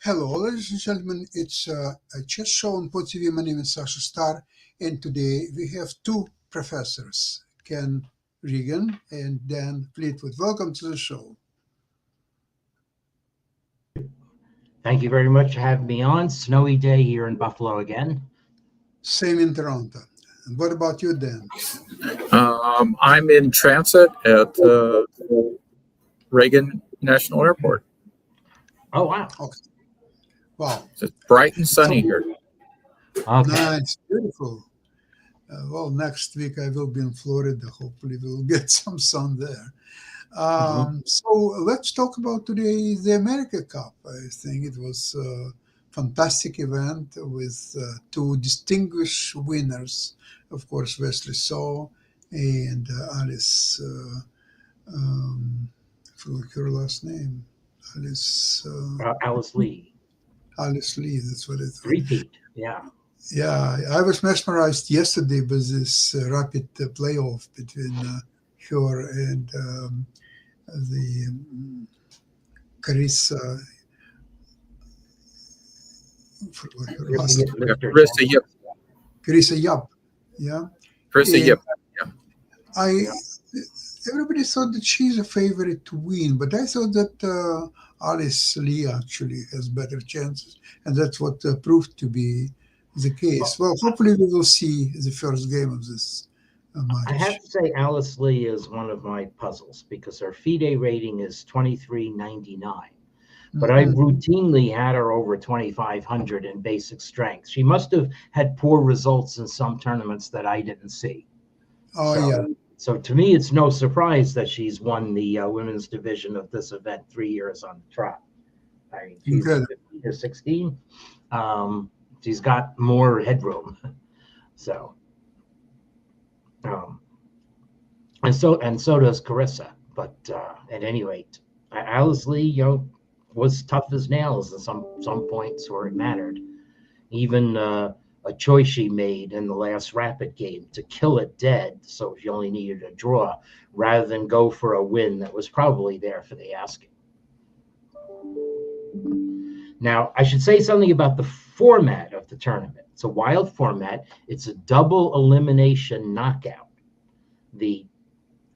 Hello, ladies and gentlemen. It's a chess show on Pod TV. My name is Sasha Star, and today we have two professors, Ken Regan and Dan Fleetwood. Welcome to the show. Thank you very much for having me on. Snowy day here in Buffalo again. Same in Toronto. And what about you, Dan? I'm in transit at Reagan National Airport. Oh, wow. Okay. Wow. It's bright and sunny here. Okay. Nice, beautiful. Well, next week I will be in Florida. Hopefully, we'll get some sun there. So let's talk about today the America Cup. I think it was a fantastic event with two distinguished winners. Of course, Wesley So and Alice. I forgot her last name. Alice Lee. Alice Lee. That's what it was. Repeat. Yeah. Yeah, I was mesmerized yesterday by this rapid playoff between her and the Carissa. Forgot her last name. Carissa Yip. Carissa Yap. Yeah. Carissa Yip. Everybody thought that she's a favorite to win, but I thought that Alice Lee actually has better chances, and that's what proved to be the case. Well, hopefully we will see the first game of this match. I have to say Alice Lee is one of my puzzles because her FIDE rating is 2399. But I routinely had her over 2,500 in basic strength. She must have had poor results in some tournaments that I didn't see. So to me, it's no surprise that she's won the women's division of this event 3 years on the trot. I mean, she's 15 or 16. She's got more headroom. So, and so does Carissa. But at any rate, Alice Lee, was tough as nails at some points where it mattered. Even a choice she made in the last rapid game to kill it dead, so she only needed a draw, rather than go for a win that was probably there for the asking. Now, I should say something about the format of the tournament. It's a wild format. It's a double elimination knockout. The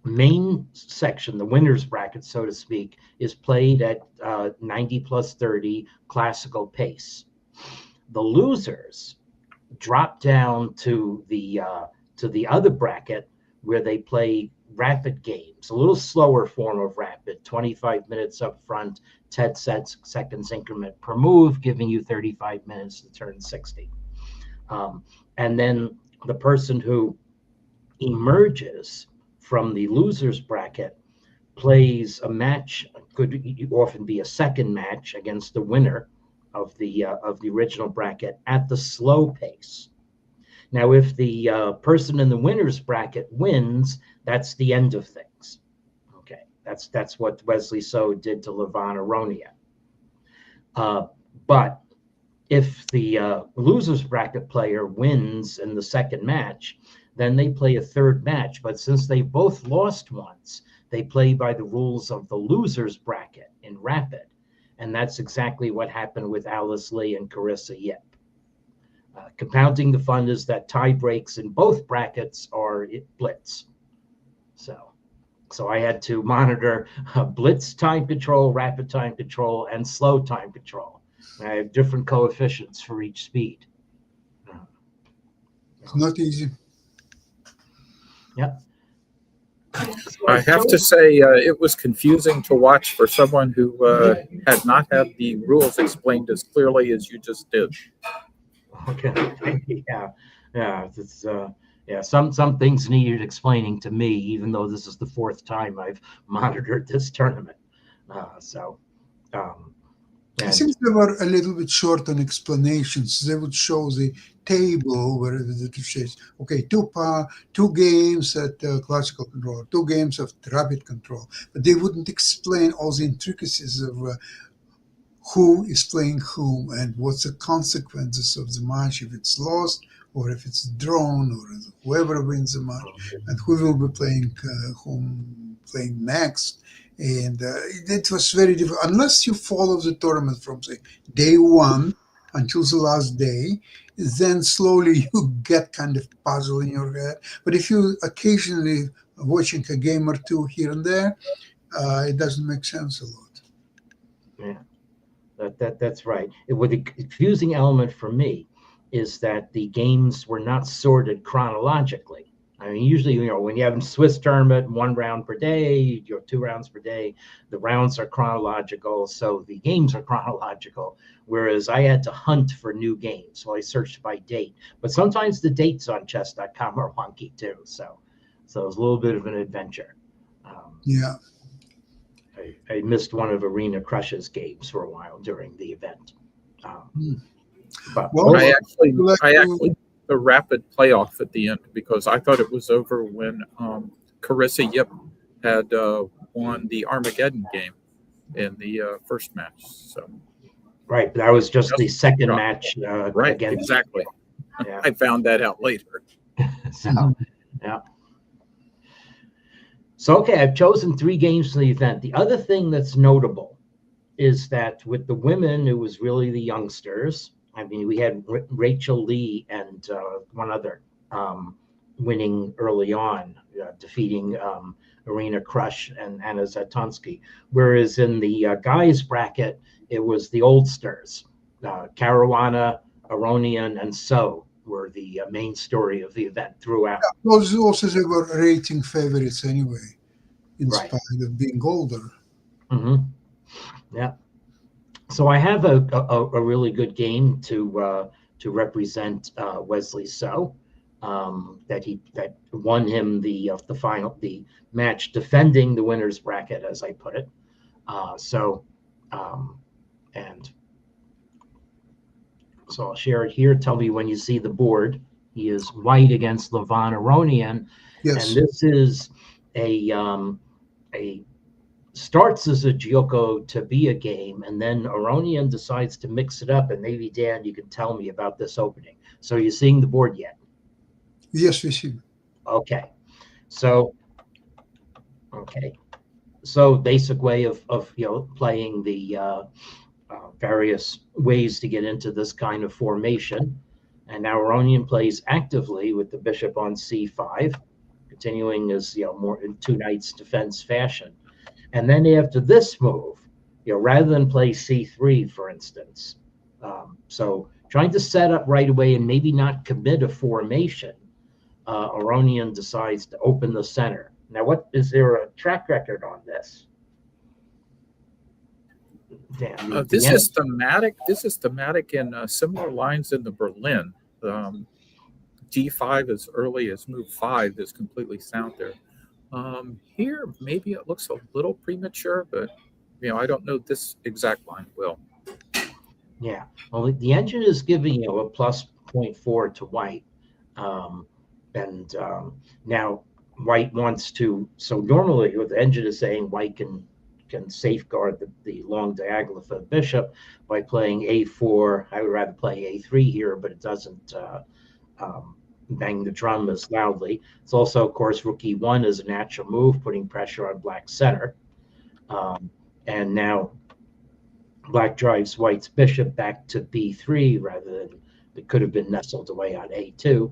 main section, the winner's bracket, so to speak, is played at 90 plus 30 classical pace. The losers drop down to the other bracket where they play rapid games, a little slower form of rapid, 25 minutes up front, 10 seconds increment per move, giving you 35 minutes to turn 60. And then the person who emerges from the losers bracket plays a match, could often be a second match against the winner of the original bracket at the slow pace. Now, if the person in the winner's bracket wins, that's the end of things. Okay, that's what Wesley So did to Levon Aronia. But if the loser's bracket player wins in the second match, then they play a third match. But since they both lost once, they play by the rules of the loser's bracket in rapid. And that's exactly what happened with Alice Lee and Carissa Yip. Compounding the fun is that tie breaks in both brackets are blitz. So I had to monitor blitz time control, rapid time control, and slow time control. And I have different coefficients for each speed. It's not easy. Yep. I have to say it was confusing to watch for someone who had not had the rules explained as clearly as you just did. Okay. Yeah. It's some things needed explaining to me, even though this is the fourth time I've monitored this tournament. I think they were a little bit short on explanations. They would show the table where it says, okay, two games at classical control, 2 games of rapid control, but they wouldn't explain all the intricacies of who is playing whom and what's the consequences of the match if it's lost or if it's drawn or whoever wins the match and who will be playing whom playing next. And it was very difficult. Unless you follow the tournament from, say, day one until the last day, then slowly you get kind of puzzle in your head. But if you occasionally watching a game or two here and there, it doesn't make sense a lot. Yeah, that's right. The confusing element for me is that the games were not sorted chronologically. I mean, usually, when you have a Swiss tournament, 1 round per day, 2 rounds per day, the rounds are chronological, so the games are chronological. Whereas I had to hunt for new games, so I searched by date. But sometimes the dates on chess.com are wonky too, so it was a little bit of an adventure. Yeah. I missed one of Arena Crush's games for a while during the event. But Well, I actually like the rapid playoff at the end because I thought it was over when Carissa Yip had won the Armageddon game in the first match. So right, that was just the second match right, against. exactly. Yeah. I found that out later. So, yeah. So, okay, I've chosen 3 games for the event. The other thing that's notable is that with the women, it was really the youngsters. I mean, we had Rachel Lee and one other winning early on, defeating Arena Crush and Anna Zatonsky. Whereas in the guys bracket, it was the oldsters, Caruana, Aronian, and So were the main story of the event throughout. those also they were rating favorites anyway, in Right. spite of being older. Mm-hmm. Yeah. So I have a really good game to represent Wesley So, that won him the match defending the winner's bracket, as I put it. So I'll share it here. Tell me when you see the board. He is white against Levon Aronian, Yes. and this is a starts as a Gyoko to be a game, and then Aronian decides to mix it up. And maybe Dan, you can tell me about this opening. So you're seeing the board yet? Yes, we see. Okay. So basic way of playing the various ways to get into this kind of formation. And now Aronian plays actively with the bishop on c5, continuing as more in 2 knights defense fashion. And then after this move, rather than play c3, for instance, so trying to set up right away and maybe not commit a formation, Aronian decides to open the center. Now, is there a track record on this? Dan, This is thematic. This is thematic in similar lines in the Berlin. D5 as early as move 5 is completely sound there. Here, maybe it looks a little premature, but I don't know this exact line well. Yeah, well, the engine is giving a plus 0.4 to white, and now white wants to. So normally, what the engine is saying, white can safeguard the long diagonal for the bishop by playing a4. I would rather play a3 here, but it doesn't bang the drum as loudly. It's also, of course, rook e1 is a natural move, putting pressure on black center. And now black drives white's bishop back to b3 rather than it could have been nestled away on a2.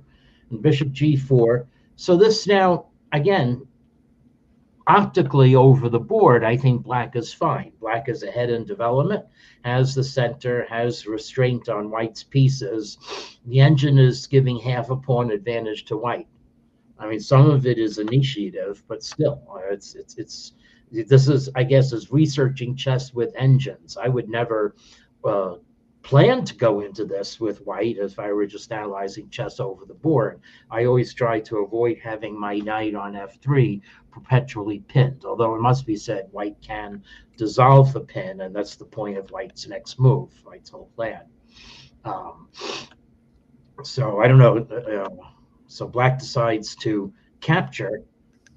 And bishop g4. So this now, again, optically over the board, I think black is fine. Black is ahead in development, has the center, has restraint on white's pieces. The engine is giving half a pawn advantage to white. I mean, some of it is initiative, but still, this is, I guess, is researching chess with engines. I would never plan to go into this with white if I were just analyzing chess over the board. I always try to avoid having my knight on f3 perpetually pinned, although it must be said white can dissolve the pin, and that's the point of white's next move, white's whole plan. So I don't know. So black decides to capture,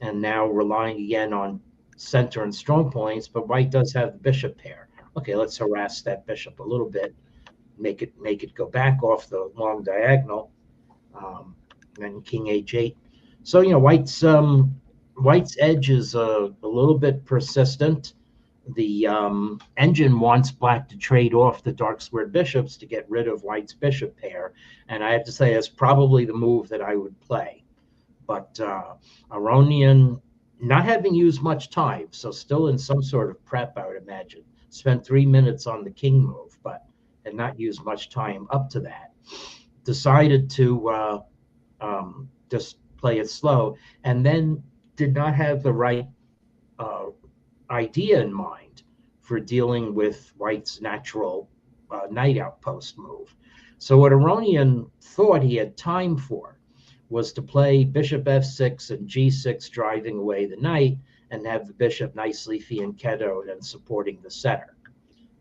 and now relying again on center and strong points, but white does have the bishop pair. Okay, let's harass that bishop a little bit, make it go back off the long diagonal, then king h8. So white's White's edge is a little bit persistent. The engine wants black to trade off the dark squared bishops to get rid of White's bishop pair, and I have to say it's probably the move that I would play. But Aronian, not having used much time, so still in some sort of prep, I would imagine, spent 3 minutes on the king move, but had not used much time up to that. Decided to just play it slow, and then did not have the right idea in mind for dealing with White's natural knight outpost move. So what Aronian thought he had time for was to play bishop f6 and g6, driving away the knight, and have the bishop nicely fianchettoed and supporting the center.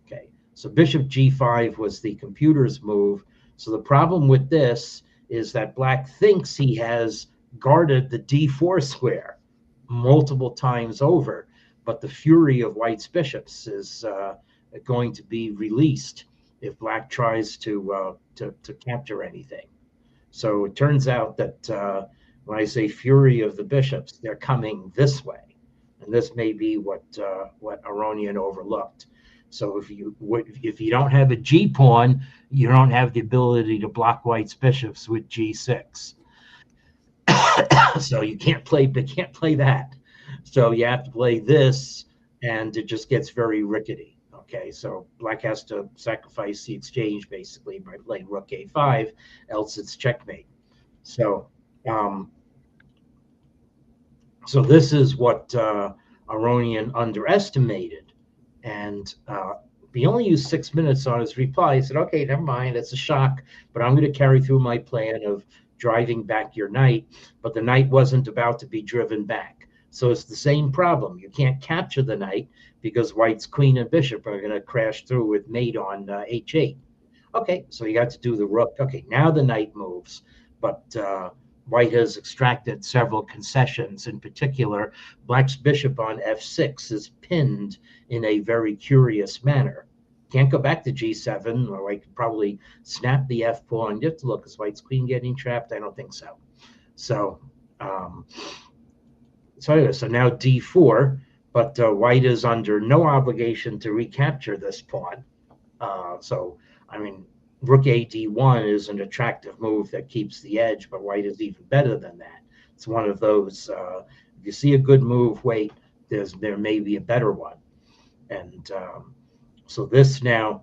Okay, so bishop g5 was the computer's move. So the problem with this is that black thinks he has guarded the d4 square multiple times over, but the fury of White's bishops is going to be released if black tries to capture anything. So it turns out that when I say fury of the bishops, they're coming this way, and this may be what Aronian overlooked. So if you don't have a G pawn, you don't have the ability to block White's bishops with G6. So you can't play that. So you have to play this, and it just gets very rickety. Okay, so black has to sacrifice the exchange basically by playing rook a5, else it's checkmate. So so this is what Aronian underestimated, and he only used 6 minutes on his reply. He said, okay, never mind, it's a shock, but I'm going to carry through my plan of driving back your knight. But the knight wasn't about to be driven back. So it's the same problem. You can't capture the knight because White's queen and bishop are going to crash through with mate on h8. Okay, so you got to do the rook. Okay, now the knight moves, but White has extracted several concessions. In particular, black's bishop on f6 is pinned in a very curious manner. Can't go back to g7, or I could probably snap the f pawn. You have to look, is White's queen getting trapped? I don't think so. So, so now d4, but White is under no obligation to recapture this pawn. So, I mean, rook a d1 is an attractive move that keeps the edge, but White is even better than that. It's one of those, if you see a good move, wait, there may be a better one. And so this now,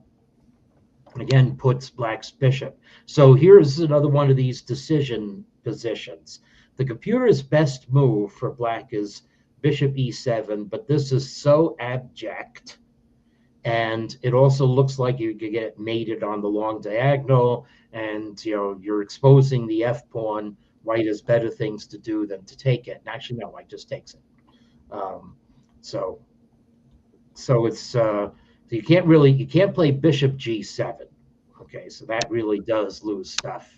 again, puts black's bishop. So here's another one of these decision positions. The computer's best move for black is bishop e7, but this is so abject. And it also looks like you could get mated on the long diagonal, and you're exposing the f pawn. White has better things to do than to take it. And actually, no, White just takes it. So it's you can't play bishop g7. Okay, so that really does lose stuff.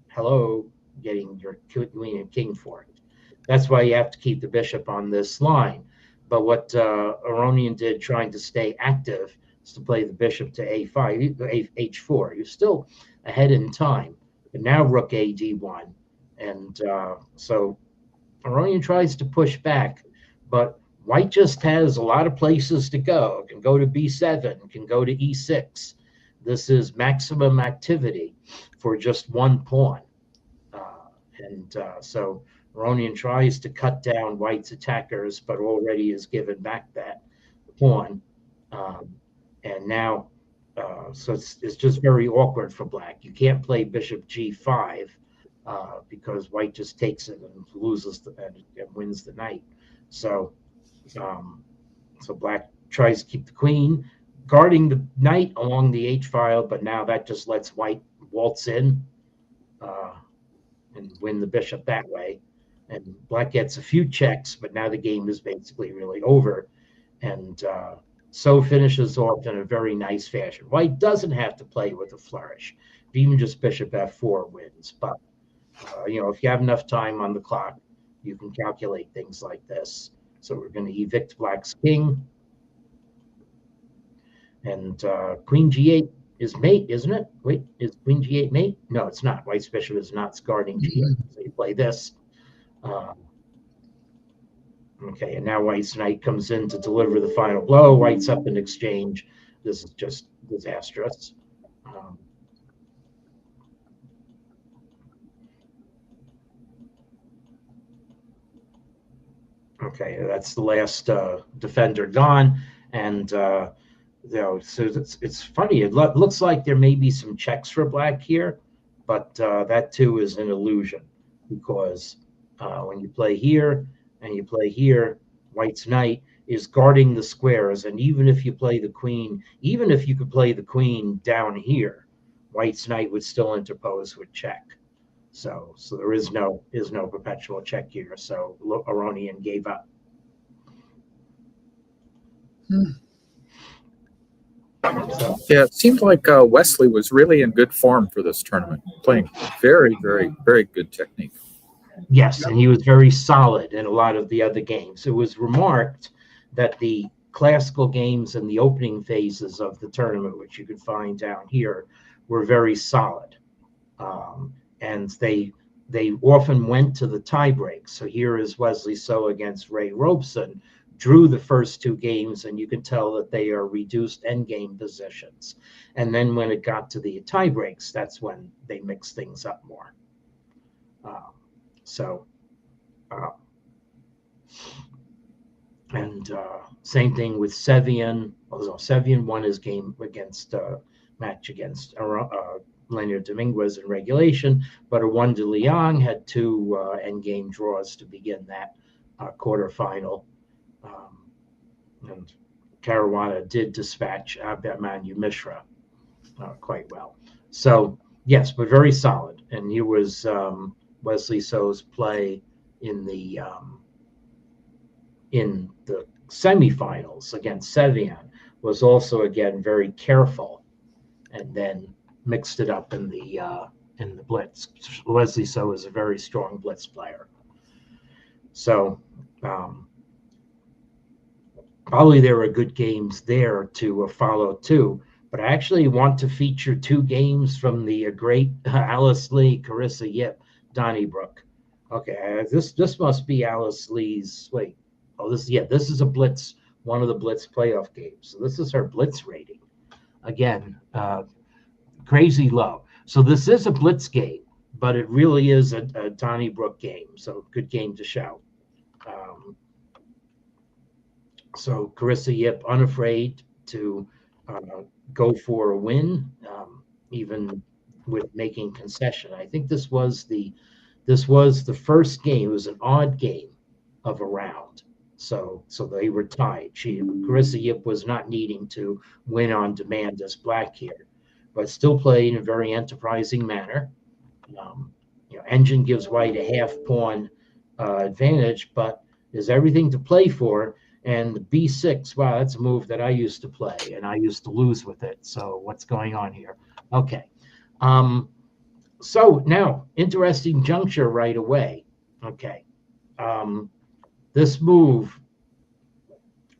Hello, getting your queen and king for it. That's why you have to keep the bishop on this line. But what Aronian did, trying to stay active, is to play the bishop to a5, h4. You're still ahead in time, but now rook a d1. And so Aronian tries to push back, but White just has a lot of places to go. It can go to b7, it can go to e6. This is maximum activity for just one pawn. So Aronian tries to cut down White's attackers, but already has given back that pawn. And now, so it's just very awkward for black. You can't play bishop g5 because White just takes it and loses and wins the knight. So black tries to keep the queen, guarding the knight along the h file, but now that just lets White waltz in and win the bishop that way. And black gets a few checks, but now the game is basically really over. And so finishes off in a very nice fashion. White doesn't have to play with a flourish. Even just bishop f4 wins. But, if you have enough time on the clock, you can calculate things like this. So we're going to evict black's king. And queen g8 is mate, isn't it? Wait, is queen g8 mate? No, it's not. White's bishop is not guarding g8. So you play this. Okay, and now White's knight comes in to deliver the final blow. White's up in exchange. This is just disastrous. Um, okay, that's the last defender gone. And so it's funny. It looks like there may be some checks for black here, but that too is an illusion, because when you play here and you play here, White's knight is guarding the squares, and even if you play the queen, even if you could play the queen down here, White's knight would still interpose with check. So there is no perpetual check here. So Aronian gave up. So, Yeah, it seemed like Wesley was really in good form for this tournament, playing very, very, very good technique. yes, and he was very solid in a lot of the other games. It was remarked that the classical games and the opening phases of the tournament, which you could find down here, were very solid. And they often went to the tie breaks. So here is Wesley So against Ray Robeson, drew the first two games, and you can tell that they are reduced endgame positions. And then when it got to the tie breaks, that's when they mixed things up more. Same thing with Sevian. Although Sevian won his game against match against Leonard Dominguez in regulation, but Erwan de Leon had two endgame draws to begin that quarterfinal. And Caruana did dispatch Abhimanyu Mishra quite well. So yes, but very solid. And here was Wesley So's play in the semifinals against Sevian was also again very careful, and then mixed it up in the blitz. Wesley So is a very strong blitz player. So probably there are good games there to follow too. But I actually want to feature two games from the great Alice Lee, Carissa Yip, Donnybrook. Okay, this must be Alice Lee's. Wait, oh this is a blitz, one of the blitz playoff games. So this is her blitz rating. Again, crazy low. So this is a blitz game, but it really is a Donnybrook game. So good game to show. So Carissa Yip, unafraid to go for a win, even with making concession. I think this was the first game. It was an odd game of a round. So they were tied. Carissa Yip was not needing to win on demand as black here, but still played in a very enterprising manner. Engine gives White a half pawn advantage, but there's everything to play for. And B6, wow, that's a move that I used to play, and I used to lose with it. So what's going on here? Okay. So now, interesting juncture right away. Okay. This move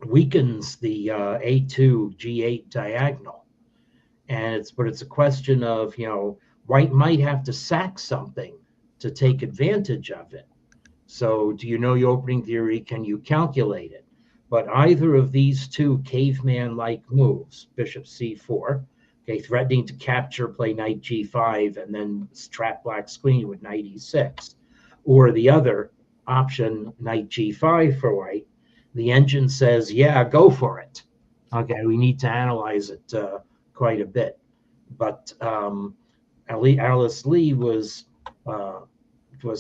weakens the A2, G8 diagonal. But it's a question of, White might have to sack something to take advantage of it. So do you know your opening theory? Can you calculate it? But either of these two caveman-like moves, bishop c4, okay, threatening to capture, play knight g5, and then trap black's queen with knight e6, or the other option, knight g5 for White, the engine says, yeah, go for it. Okay, we need to analyze it quite a bit. But Alice Lee was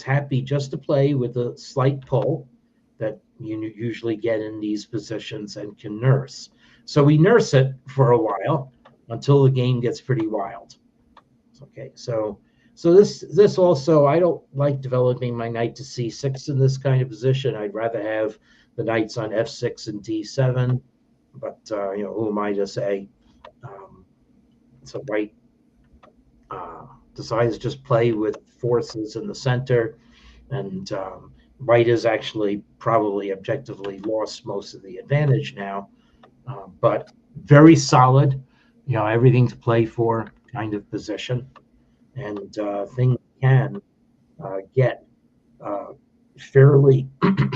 happy just to play with a slight pull that you usually get in these positions and can nurse. So we nurse it for a while until the game gets pretty wild. Okay, so this also, I don't like developing my knight to c6 in this kind of position. I'd rather have the knights on f6 and d7, but who am I to say? So White decides to just play with forces in the center, and White has actually probably objectively lost most of the advantage now, but very solid, everything to play for kind of position, and things can get fairly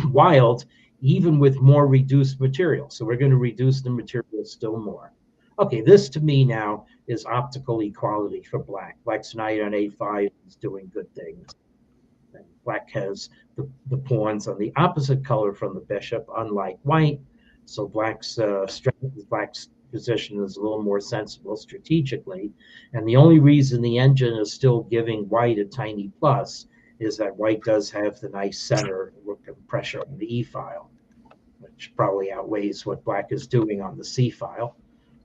wild even with more reduced material. So we're going to reduce the material still more. Okay, this to me now is optical equality for black. Black's knight on a5 is doing good things. And black has the pawns on the opposite color from the bishop, unlike white. So black's position is a little more sensible strategically. And the only reason the engine is still giving white a tiny plus is that white does have the nice center pressure on the E file, which probably outweighs what black is doing on the C file.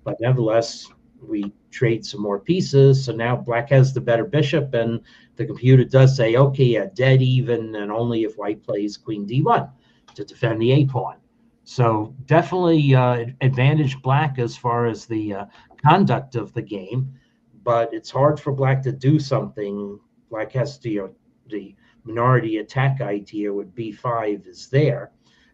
But nevertheless, we trade some more pieces. So now black has the better bishop, and the computer does say, okay, yeah, dead even, and only if white plays queen d1 to defend the A pawn. So definitely advantage black as far as the conduct of the game, but it's hard for black to do something. Black has to, the minority attack idea with b5 is there,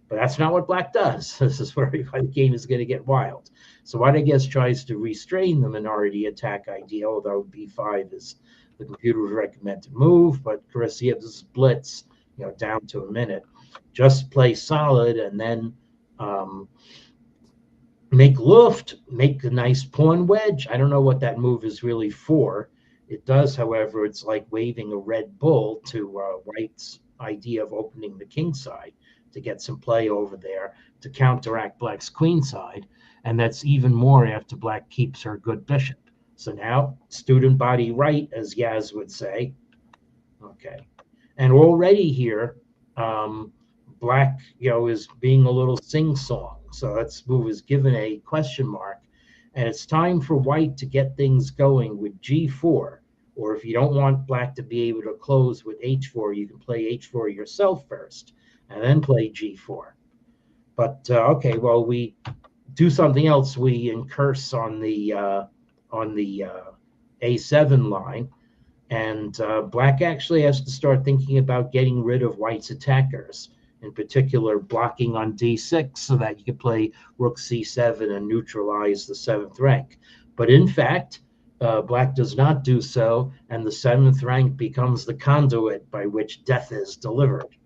but that's not what black does. This is where the game is going to get wild. So white, I guess, tries to restrain the minority attack idea, although b5 is the computer's recommended move, but Kharissiev's blitz, down to a minute. Just play solid and then make Luft, make a nice pawn wedge. I don't know what that move is really for. It does, however, it's like waving a red bull to white's idea of opening the king side to get some play over there to counteract black's queen side. And that's even more after black keeps her good bishop. So now student body right, as Yaz would say. Okay. And already here, black, is being a little sing-song. So that move is given a question mark. And it's time for white to get things going with g4. Or if you don't want black to be able to close with h4, you can play h4 yourself first and then play g4. But okay, well, we do something else. We incurse on the a7 line, and black actually has to start thinking about getting rid of white's attackers, in particular blocking on d6 so that you can play rook c7 and neutralize the 7th rank. But in fact, black does not do so, and the 7th rank becomes the conduit by which death is delivered.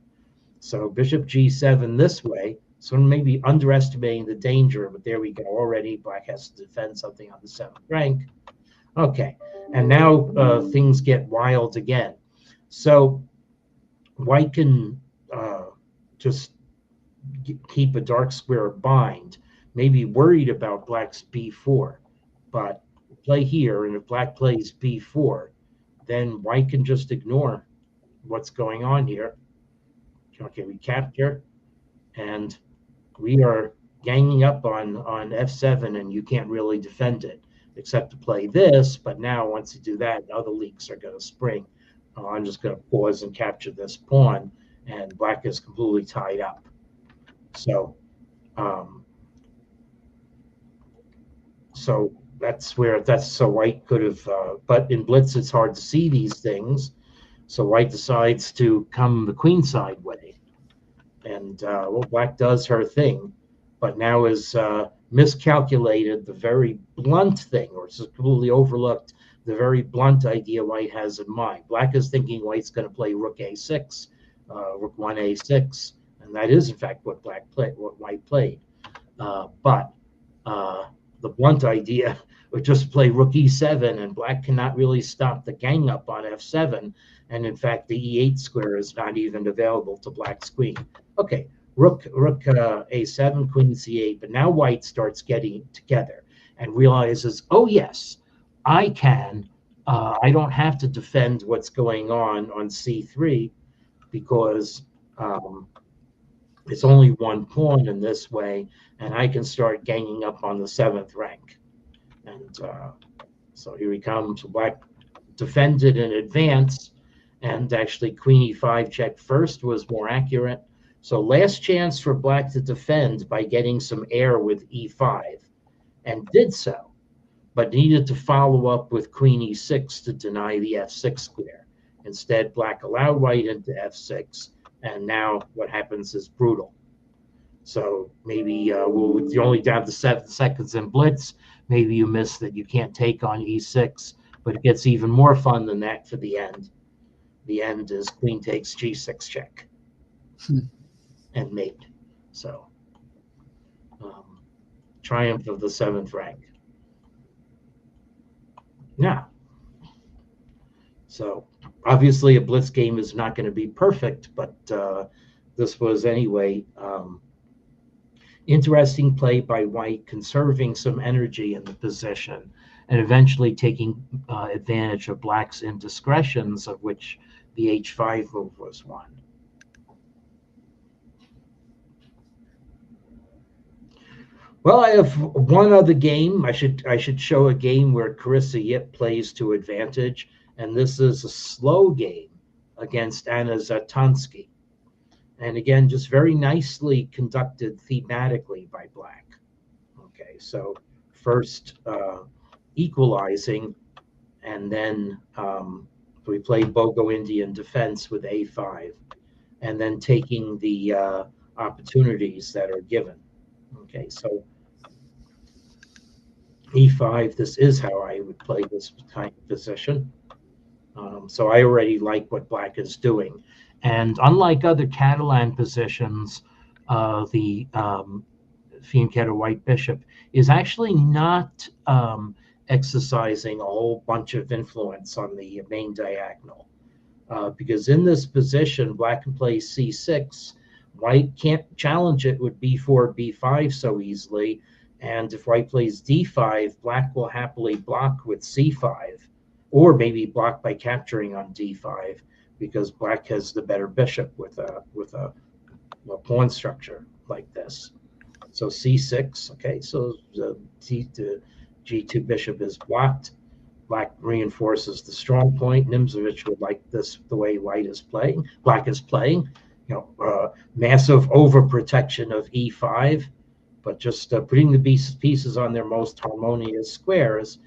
So bishop g7 this way, so maybe underestimating the danger, but there we go. Already black has to defend something on the 7th rank. Okay, and now things get wild again. So white can just keep a dark square bind, maybe worried about black's b4, but play here, and if black plays b4, then white can just ignore what's going on here. Okay, we capture, and we are ganging up on f7, and you can't really defend it except to play this. But now once you do that, other leaks are going to spring. I'm just going to pause and capture this pawn, and black is completely tied up. So so that's so white could have, but in blitz it's hard to see these things. So white decides to come the queen side way, and well, black does her thing, but now is miscalculated the very blunt thing, or it's completely overlooked the very blunt idea white has in mind. Black is thinking white's going to play rook a6, rook 1 a6, and that is in fact what white played. But the blunt idea would just play rook e7, and black cannot really stop the gang up on f7. And in fact, the e8 square is not even available to black's queen. Okay, rook a7, queen c8. But now white starts getting together and realizes, oh yes, I can. I don't have to defend what's going on c3 because it's only one pawn in this way, and I can start ganging up on the 7th rank. And so here he comes. Black defended in advance, and actually queen e5 check first was more accurate. So last chance for black to defend by getting some air with e5, and did so, but needed to follow up with queen e6 to deny the f6 square. Instead, black allowed white into f6, and now what happens is brutal. So maybe you're only down to 7 seconds in blitz. Maybe you miss that you can't take on e6, but it gets even more fun than that for the end. The end is queen takes g6 check and mate. So triumph of the 7th rank. Now, so obviously a blitz game is not going to be perfect, but this was anyway interesting play by white, conserving some energy in the position and eventually taking advantage of black's indiscretions, of which the h5 move was one. Well, I have one other game. I should show a game where Carissa Yip plays to advantage, and this is a slow game against Anna Zatansky. And again, just very nicely conducted thematically by black. Okay, so first equalizing, and then we play Bogo Indian defense with a5, and then taking the opportunities that are given. Okay, so e5, this is how I would play this kind of position. So I already like what black is doing. And unlike other Catalan positions, the Fianchetto white bishop is actually not exercising a whole bunch of influence on the main diagonal. Because in this position, black can play c6. White can't challenge it with b4, b5 so easily. And if white plays d5, black will happily block with c5, or maybe block by capturing on d5, because black has the better bishop with a pawn structure like this. So c6, okay, so the g2 bishop is blocked. Black reinforces the strong point. Nimzowitsch would like this the way white is playing. Black is playing, massive overprotection of e5, but just putting the pieces on their most harmonious squares.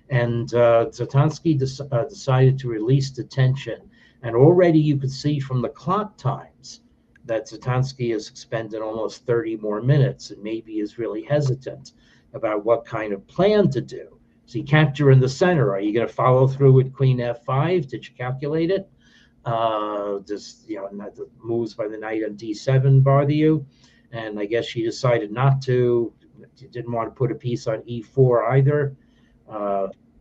And Zatansky decided to release the tension. And already you could see from the clock times that Zatansky has expended almost 30 more minutes and maybe is really hesitant about what kind of plan to do. So you capture in the center. Are you going to follow through with queen f5? Did you calculate it? Does the moves by the knight on d7 bother you? And I guess she decided not to. She didn't want to put a piece on e4 either.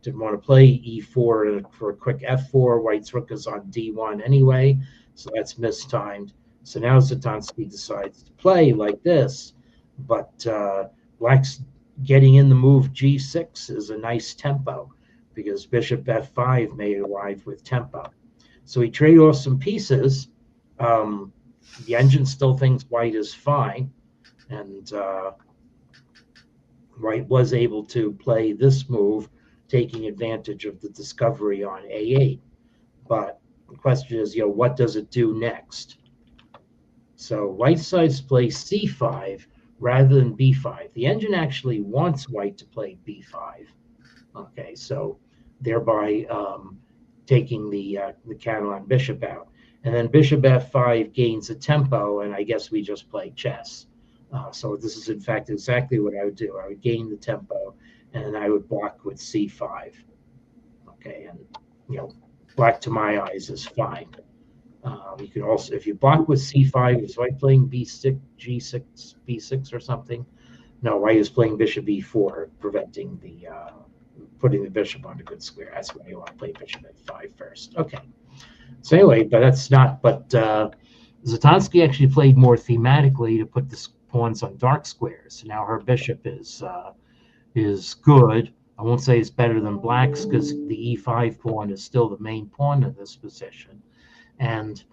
Didn't want to play e4 for a quick f4. White's rook is on d1 anyway, so that's mistimed. So now Zatansky decides to play like this, but black's getting in the move g6 is a nice tempo, because bishop f5 may arrive with tempo. So he trade off some pieces. The engine still thinks white is fine, and white was able to play this move, taking advantage of the discovery on a8. But the question is, what does it do next? So white decides to play c5 rather than b5. The engine actually wants white to play b5. Okay, so thereby taking the Catalan bishop out. And then bishop f5 gains a tempo, and I guess we just play chess. So this is, in fact, exactly what I would do. I would gain the tempo, and then I would block with c5. Okay, and black to my eyes is fine. You can also, if you block with c5, is white playing b6, g6, b6 or something? No, white is playing bishop e4, preventing the putting the bishop on a good square. That's why you want to play bishop f5 first. Okay. So anyway, but that's not. But Zatansky actually played more thematically to put the pawns on dark squares. So now her bishop is good. I won't say it's better than black's, because the e5 pawn is still the main pawn in this position, and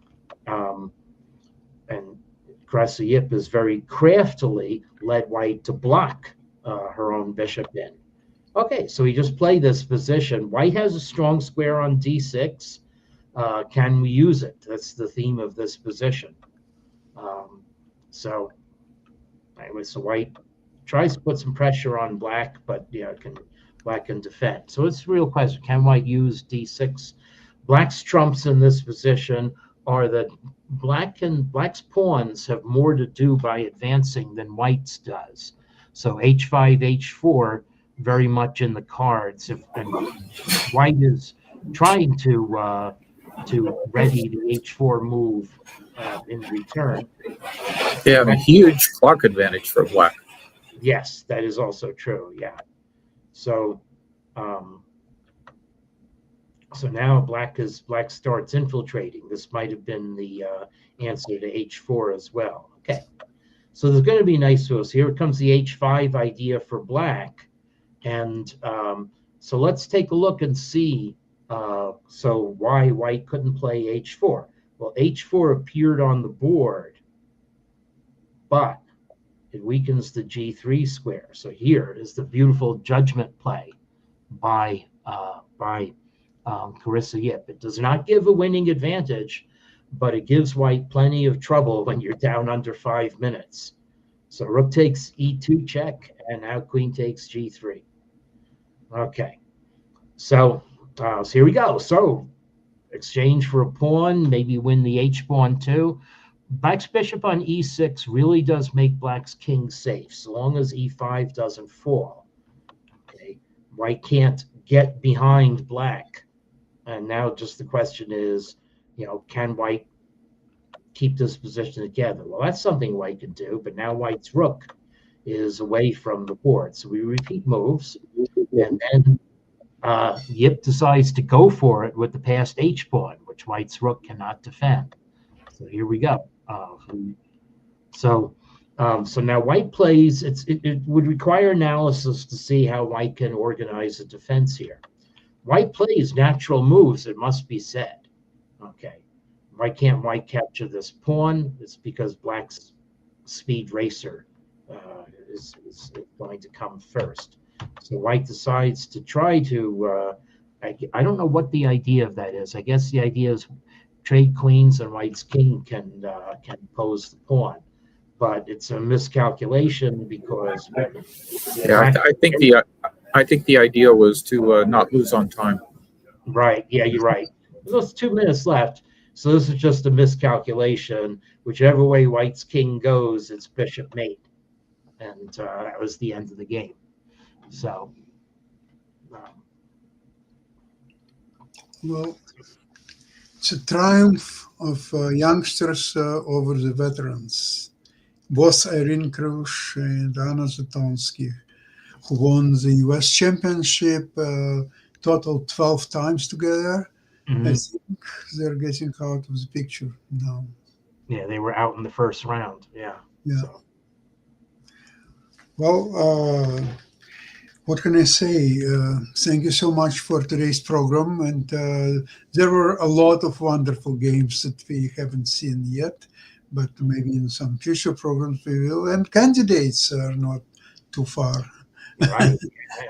Carissa Yip has very craftily led white to block her own bishop in. Okay, so we just play this position. White has a strong square on d6. Can we use it? That's the theme of this position. So anyway, so white tries to put some pressure on black, but black can defend. So it's a real question. Can white use d6? Black's trumps in this position are that black's pawns have more to do by advancing than white's does. So h5, h4, very much in the cards. And white is trying to to ready the h4 move in return. Yeah, and a huge clock advantage for black. Yes, that is also true. Yeah. So, so now black starts infiltrating. This might have been the answer to h4 as well. Okay. So there's going to be nice moves. Here comes the h5 idea for black. And so let's take a look and see so why white couldn't play h4. Well, h4 appeared on the board, but it weakens the g3 square. So here is the beautiful judgment play by Carissa Yip. It does not give a winning advantage, but it gives white plenty of trouble when you're down under 5 minutes. So rook takes e2 check, and now queen takes g3. Okay, so here we go. So exchange for a pawn, maybe win the h pawn too. Black's bishop on e6 really does make black's king safe, so long as e5 doesn't fall. Okay, white can't get behind black, and now just the question is, can white keep this position together? Well, that's something white can do, but now white's rook is away from the board, so we repeat moves, and then Yip decides to go for it with the passed h pawn, which white's rook cannot defend. So here we go. So now white plays. It would require analysis to see how white can organize a defense here. White plays natural moves, it must be said. Okay, why can't white capture this pawn? It's because black's speed racer is going to come first. So white decides to try to. I don't know what the idea of that is. I guess the idea is trade queens and white's king can pose the pawn, but it's a miscalculation because Yeah, I think the idea was to not lose on time. Right. Yeah, you're right. There's 2 minutes left, so this is just a miscalculation. Whichever way white's king goes, it's bishop mate, and that was the end of the game. So. Well, it's a triumph of youngsters over the veterans. Both Irene Krush and Anna Zatonsky, who won the U.S. Championship total 12 times together. Mhm. I think they're getting out of the picture now. Yeah, they were out in the first round. Yeah. Yeah. So, Well, what can I say? Thank you so much for today's program. And there were a lot of wonderful games that we haven't seen yet, but maybe in some future programs we will. And candidates are not too far, right.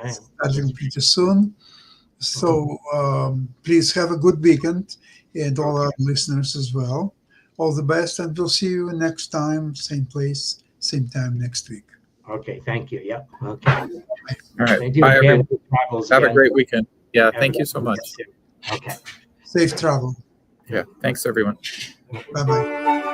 starting pretty soon. So please have a good weekend, and all our listeners as well. All the best, and we'll see you next time, same place, same time next week. Okay. Thank you. Yep. Okay. All right. Thank you Bye, again. everyone. Have a great weekend. Yeah, Have thank a you good so much. weekend, too. Okay. Safe travel. Yeah, thanks, everyone. Bye-bye.